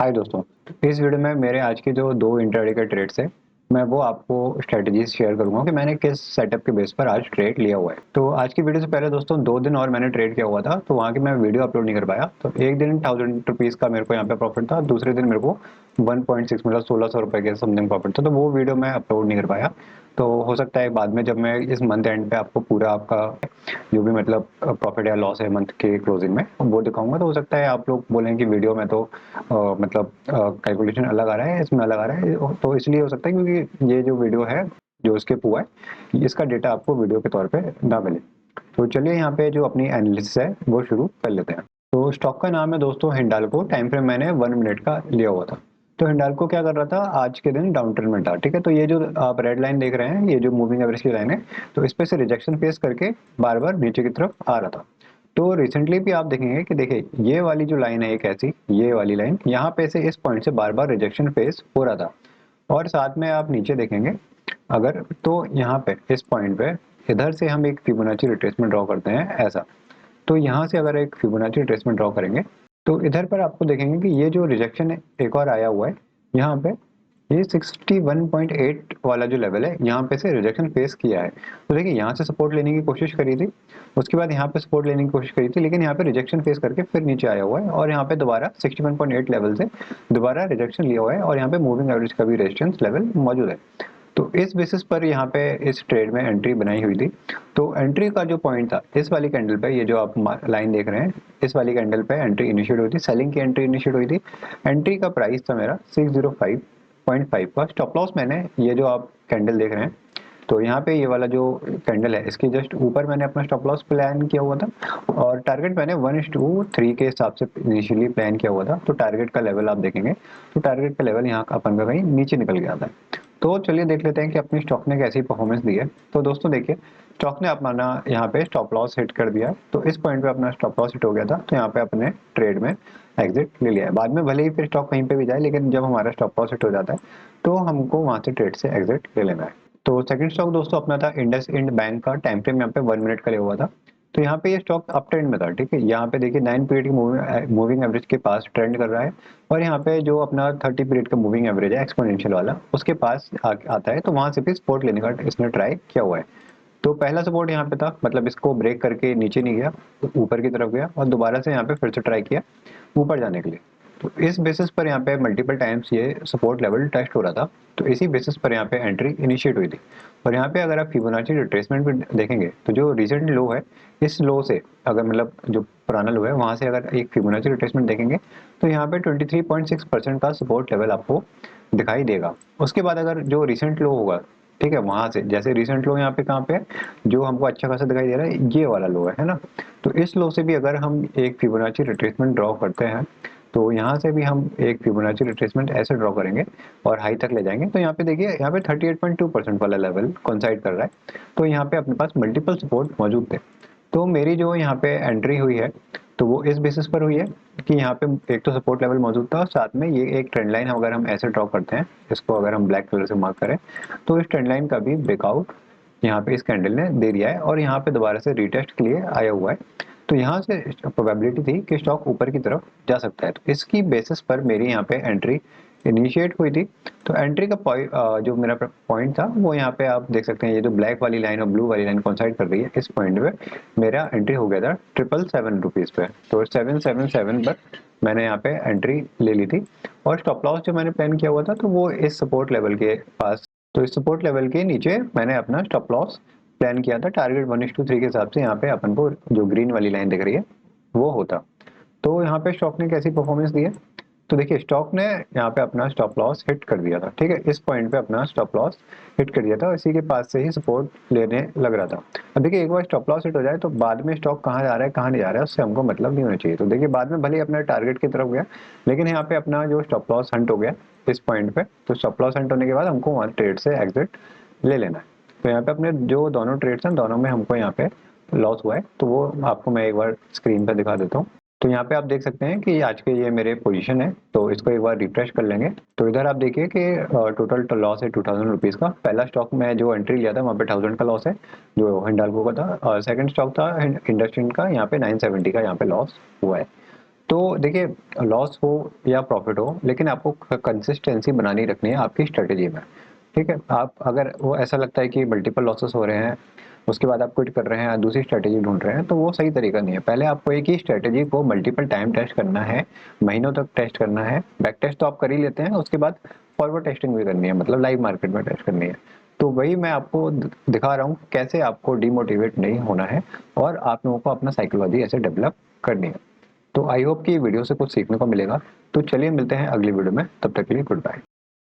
हाय दोस्तों। इस वीडियो में मेरे आज के जो दो इंट्राडे के ट्रेड्स है, मैं वो आपको स्ट्रेटजीज शेयर करूंगा कि मैंने किस सेटअप के बेस पर आज ट्रेड लिया हुआ है। तो आज की वीडियो से पहले दोस्तों 2 दिन और मैंने ट्रेड किया हुआ था, तो वहाँ की मैं वीडियो अपलोड नहीं कर पाया। तो एक दिन 1000 रुपीज़ का मेरे को यहाँ पे प्रॉफिट था, दूसरे दिन मेरे को 1.6 मतलब 1600 रुपये के समथिंग प्रॉफिट था। तो वो वीडियो मैं अपलोड नहीं कर पाया। तो हो सकता है बाद में जब मैं इस मंथ एंड पे आपको पूरा आपका जो भी मतलब प्रॉफिट या लॉस है मंथ के क्लोजिंग में वो दिखाऊंगा। तो हो सकता है आप लोग बोलें कि वीडियो में तो मतलब कैलकुलेशन अलग आ रहा है, इसमें अलग आ रहा है। तो इसलिए हो सकता है क्योंकि ये जो वीडियो है जो स्किप हुआ है इसका डेटा आपको वीडियो के तौर पे ना मिले। तो चलिए यहाँ पे जो अपनी एनालिसिस है वो शुरू कर लेते हैं। तो स्टॉक का नाम है दोस्तों हिंडाल्को। टाइम फ्रेम मैंने 1 मिनट का लिया हुआ था। तो हिंडाल्को क्या कर रहा था, आज के दिन डाउन ट्रेंड में था। ठीक है, तो ये जो आप रेड लाइन देख रहे हैं, ये जो मूविंग एवरेज की लाइन है, तो इस पे से रिजेक्शन फेस करके बार बार नीचे की तरफ आ रहा था। तो रिसेंटली भी आप देखेंगे कि देखिए ये वाली जो लाइन है एक ऐसी, ये वाली लाइन यहाँ पे से इस पॉइंट से बार बार रिजेक्शन फेस हो रहा था। और साथ में आप नीचे देखेंगे अगर, तो यहाँ पे इस पॉइंट पे इधर से हम एक फिबोनाची रिट्रेसमेंट ड्रॉ करते हैं ऐसा। तो यहाँ से अगर एक फिबोनाची रिट्रेसमेंट ड्रॉ करेंगे तो इधर पर आपको देखेंगे कि ये जो रिजेक्शन एक और आया हुआ है यहाँ पे, ये 61.8 वाला जो लेवल है यहाँ पे से रिजेक्शन फेस किया है। तो देखिए यहाँ से सपोर्ट लेने की कोशिश करी थी, उसके बाद यहाँ पे सपोर्ट लेने की कोशिश करी थी, लेकिन यहाँ पे रिजेक्शन फेस करके फिर नीचे आया हुआ है और यहाँ पे दोबारा 61.8 लेवल से दोबारा रिजेक्शन लिया हुआ है और यहाँ पे मूविंग एवरेज का भी रेजिस्टेंस लेवल मौजूद है। तो इस बेसिस पर यहाँ पे इस ट्रेड में एंट्री बनाई हुई थी। तो एंट्री का जो पॉइंट था इस वाली कैंडल पे, ये जो आप लाइन देख रहे हैं, इस वाली कैंडल पे एंट्री इनिशिएट हुई थी, सेलिंग की एंट्री इनिशिएट हुई थी। एंट्री का प्राइस था मेरा 605.5 का। स्टॉप लॉस मैंने ये जो आप कैंडल देख रहे हैं, तो यहाँ पे ये वाला जो कैंडल है इसके जस्ट ऊपर मैंने अपना स्टॉप लॉस प्लान किया हुआ था और टारगेट मैंने 1:3 के हिसाब से इनिशियली प्लान किया हुआ था। तो टारगेट का लेवल आप देखेंगे तो टारगेट का लेवल यहाँ अपन का कहीं नीचे निकल गया था। तो चलिए देख लेते हैं कि अपनी स्टॉक ने कैसी परफॉर्मेंस दी है। तो दोस्तों देखिए, स्टॉक ने अपना यहाँ पे स्टॉप लॉस हिट कर दिया। तो इस पॉइंट पे अपना स्टॉप लॉस हिट हो गया था, तो यहाँ पे अपने ट्रेड में एग्जिट ले लिया है। बाद में भले ही फिर स्टॉक कहीं पे भी जाए, लेकिन जब हमारा स्टॉप लॉस हिट हो जाता है तो हमको वहां से ट्रेड से एग्जिट ले लेना है। तो सेकंड स्टॉक दोस्तों अपना था इंडस इंड बैंक का। टाइम फ्रेम यहाँ पे 1 मिनट का लिया हुआ था। तो यहाँ पे ये स्टॉक अप ट्रेंड में था। ठीक है, यहाँ पे देखिए 9 पीरियड की मूविंग एवरेज के पास ट्रेंड कर रहा है और यहाँ पे जो अपना 30 पीरियड का मूविंग एवरेज है एक्सपोनेंशियल वाला, उसके पास आता है। तो वहां से भी सपोर्ट लेने का इसने ट्राई किया हुआ है। तो पहला सपोर्ट यहाँ पे था, मतलब इसको ब्रेक करके नीचे नहीं गया, ऊपर की तरफ गया और दोबारा से यहाँ पे फिर से ट्राई किया ऊपर जाने के लिए। तो इस बेसिस पर यहाँ पे मल्टीपल टाइम्स ये सपोर्ट लेवल टेस्ट हो रहा था। तो इसी बेसिस पर यहाँ पे एंट्री इनिशिएट हुई थी। और यहाँ पे अगर आप फिबोनाची रिट्रेसमेंट भी देखेंगे तो जो रिसेंट लो है, इस लो से अगर मतलब जो पुराना लो है वहां से अगर एक फिबोनाची रिट्रेसमेंट देखेंगे तो यहाँ पे 23.6% का सपोर्ट लेवल आपको दिखाई देगा। उसके बाद अगर जो रिसेंट लो होगा, ठीक है, वहां से जैसे रिसेंट लो यहाँ पे कहाँ पे है, जो हमको अच्छा खासा दिखाई दे रहा है, ये वाला लो है ना। तो इस लो से भी अगर हम एक फिबोनाची रिट्रेसमेंट ड्रॉ करते हैं तो यहाँ से भी हम एक फिबोनाची रिट्रेसमेंट ऐसे ड्रॉ करेंगे और हाई तक ले जाएंगे। तो यहाँ पे देखिए यहाँ पे 38.2% वाला लेवल कॉन्साइड कर रहा है। तो यहाँ पे अपने पास मल्टीपल सपोर्ट मौजूद थे। तो मेरी जो यहाँ पे एंट्री हुई है तो वो इस बेसिस पर हुई है कि यहाँ पे एक तो सपोर्ट लेवल मौजूद था और साथ में ये एक ट्रेंड लाइन अगर हम ऐसे ड्रॉ करते हैं, इसको अगर हम ब्लैक कलर से मार्क करें, तो इस ट्रेंड लाइन का भी ब्रेकआउट यहाँ पे इस कैंडल ने दे दिया है और यहाँ पे दोबारा से रीटेस्ट के लिए आया हुआ है। तो यहाँ से प्रोबेबिलिटी थी कि स्टॉक ऊपर की तरफ जा सकता है। तो इसकी बेसिस पर मेरी यहाँ पे एंट्री इनिशिएट हुई थी। तो एंट्री का जो मेरा पॉइंट था वो यहाँ पे आप देख सकते हैं, ये जो ब्लैक वाली लाइन और ब्लू वाली लाइन कॉन्साइड कर रही है, इस पॉइंट पे मेरा एंट्री हो गया था 777 रुपीज़ पे। तो 777 पर मैंने यहाँ पे एंट्री ले ली थी और स्टॉप लॉस जो मैंने प्लान किया हुआ था तो वो इस सपोर्ट लेवल के पास, तो इस सपोर्ट लेवल के नीचे मैंने अपना स्टॉप लॉस प्लान किया था। टारगेट 1:3 के हिसाब से यहाँ पे अपन को जो ग्रीन वाली लाइन दिख रही है वो होता। तो यहाँ पे स्टॉक ने कैसी परफॉर्मेंस दी है, तो देखिए स्टॉक ने यहाँ पे अपना स्टॉप लॉस हिट कर दिया था। ठीक है, इस पॉइंट पे अपना स्टॉप लॉस हिट कर दिया था, इसी के पास से ही सपोर्ट लेने लग रहा था। अब देखिए एक बार स्टॉप लॉस हिट हो जाए तो बाद में स्टॉक कहाँ जा रहा है कहाँ नहीं जा रहा है उससे हमको मतलब नहीं होना चाहिए। तो देखिए बाद में भले ही अपने टारगेट की तरफ गया, लेकिन यहाँ पे अपना जो स्टॉप लॉस हंट हो गया इस पॉइंट पे। तो स्टॉप लॉस हंट होने के बाद हमको वहाँ ट्रेड से एग्जिट ले लेना है। तो यहाँ पे अपने जो दोनों ट्रेड्स हैं दोनों में हमको यहाँ पे लॉस हुआ है, तो वो आपको मैं एक बार स्क्रीन पे दिखा देता हूँ। तो यहाँ पे आप देख सकते हैं कि आज के ये मेरे पोजीशन है, तो इसको एक बार रिफ्रेश कर लेंगे। तो इधर आप देखिए कि टोटल लॉस है 2000 रुपीज़ का। पहला स्टॉक में जो एंट्री लिया था वहाँ पे 1000 का लॉस है जो हिंडाल्को का था, और सेकंड स्टॉक था इंडस्ट्रियल का, यहाँ पे 970 का यहाँ पे लॉस हुआ है। तो देखिए, लॉस हो या प्रॉफिट हो, लेकिन आपको कंसिस्टेंसी बनानी रखनी है आपकी स्ट्रेटेजी में। ठीक है, आप अगर वो ऐसा लगता है कि मल्टीपल लॉसेस हो रहे हैं, उसके बाद आप क्विट कर रहे हैं, दूसरी स्ट्रेटेजी ढूंढ रहे हैं, तो वो सही तरीका नहीं है। पहले आपको एक ही स्ट्रेटेजी को मल्टीपल टाइम टेस्ट करना है, महीनों तक टेस्ट करना है। बैक टेस्ट तो आप कर ही लेते हैं, उसके बाद फॉरवर्ड टेस्टिंग भी करनी है, मतलब लाइव मार्केट में टेस्ट करनी है। तो वही मैं आपको दिखा रहा हूँ कैसे आपको डिमोटिवेट नहीं होना है और आप लोगों को अपना साइकोलॉजी ऐसे डेवलप करनी है। तो आई होप कि वीडियो से कुछ सीखने को मिलेगा। तो चलिए मिलते हैं अगली वीडियो में, तब तक के लिए गुड बाय।